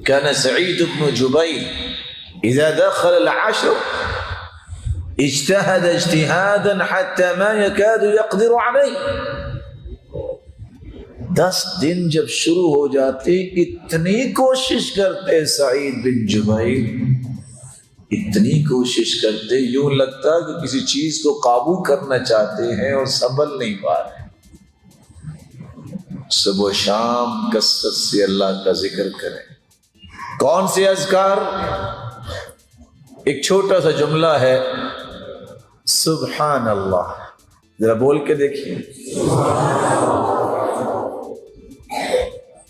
كان سعيد بن جبير إذا دخل العشر اجتهد اجتهادا حتى ما يكاد يقدر عليه. 10 دن جب شروع ہو جاتے اتنی کوشش کرتے سعید بن جبیر، اتنی کوشش کرتے یوں لگتا کہ کسی چیز کو قابو کرنا چاہتے ہیں اور سنبھل نہیں پا رہے۔ صبح و شام کثرت سے اللہ کا ذکر کریں۔ کون سے اذکار؟ ایک چھوٹا سا جملہ ہے، سبحان اللہ، ذرا بول کے دیکھیے۔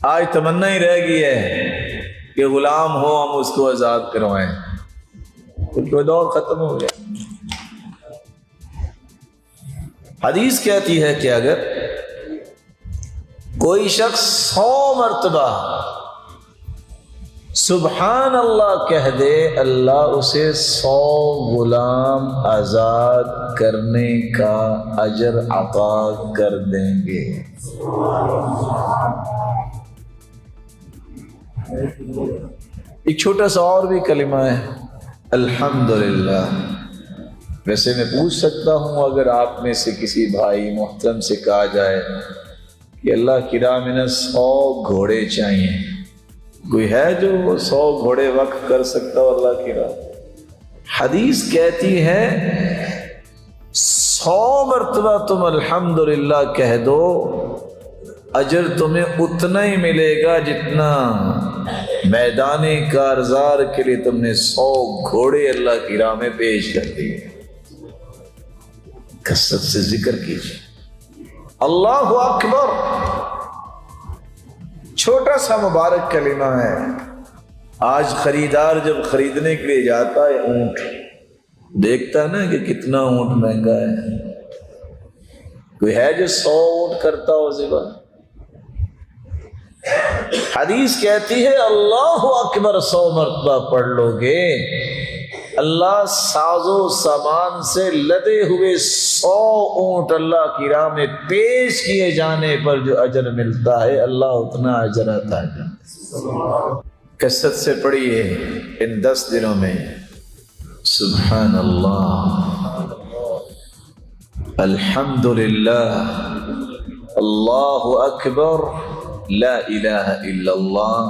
آج تمنا ہی رہ گئی ہے کہ غلام ہو ہم اس کو آزاد کروائیں، کیونکہ وہ دور ختم ہو گیا۔ حدیث کہتی ہے کہ اگر کوئی شخص 100 مرتبہ سبحان اللہ کہہ دے، اللہ اسے 100 غلام آزاد کرنے کا اجر عطا کر دیں گے۔ ایک چھوٹا سا اور بھی کلمہ ہے، الحمدللہ۔ ویسے میں پوچھ سکتا ہوں اگر آپ میں سے کسی بھائی محترم سے کہا جائے کہ اللہ کی راہ میں 100 گھوڑے چاہیے، کوئی ہے جو 100 گھوڑے وقف کر سکتا ہو اللہ کی راہ؟ حدیث کہتی ہے 100 مرتبہ تم الحمدللہ کہہ دو، اجر تمہیں اتنا ہی ملے گا جتنا میدان کارزار کے لیے تم نے 100 گھوڑے اللہ کی راہ میں پیش کر دیے۔ کثرت سے ذکر کیجیے، اللہ اکبر۔ چھوٹا سا مبارک کلمہ ہے۔ آج خریدار جب خریدنے کے لیے جاتا ہے اونٹ، دیکھتا ہے نا کہ کتنا اونٹ مہنگا ہے، کوئی ہے جو 100 اونٹ کرتا ہو ذبح؟ حدیث کہتی ہے اللہ اکبر 100 مرتبہ پڑھ لو گے، اللہ ساز و سامان سے لدے ہوئے 100 اونٹ اللہ کی راہ میں پیش کیے جانے پر جو اجر ملتا ہے، اللہ اتنا اجر عطا کرتا۔ کثرت سے پڑھیے ان 10 دنوں میں سبحان اللہ، الحمدللہ، اللہ اکبر، لا الہ الا اللہ۔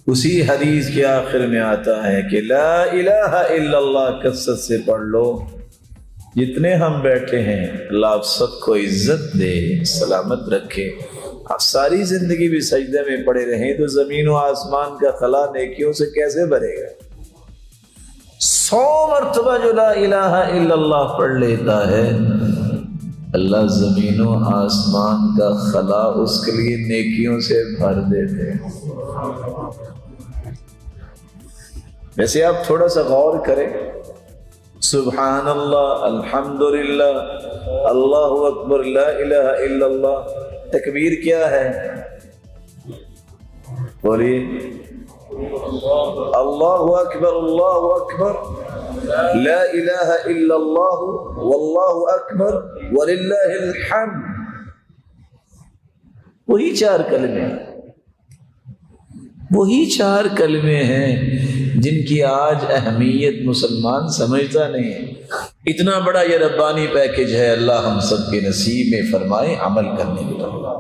اسی حدیث کے آخر میں آتا ہے کہ لا الہ الا اللہ کثرت سے پڑھ لو۔ جتنے ہم بیٹھے ہیں اللہ آپ سب کو عزت دے، سلامت رکھے۔ آپ ساری زندگی بھی سجدے میں پڑے رہیں تو زمین و آسمان کا خلا نیکیوں سے کیسے بھرے گا؟ 100 مرتبہ جو لا الہ الا اللہ پڑھ لیتا ہے، اللہ زمین و آسمان کا خلا اس کے لیے نیکیوں سے بھر دیتے ہیں۔ ویسے آپ تھوڑا سا غور کریں، سبحان اللہ، الحمدللہ، اللہ اکبر، لا الہ الا اللہ، تکبیر کیا ہے؟ بولیے، اللہ اکبر، اللہ اکبر، لا الہ الا اللہ، واللہ اکبر، وللہ الحمد۔ وہی 4 کلمے، وہی 4 کلمے ہیں جن کی آج اہمیت مسلمان سمجھتا نہیں ہے۔ اتنا بڑا یہ ربانی پیکج ہے، اللہ ہم سب کے نصیب میں فرمائے عمل کرنے کے لیے۔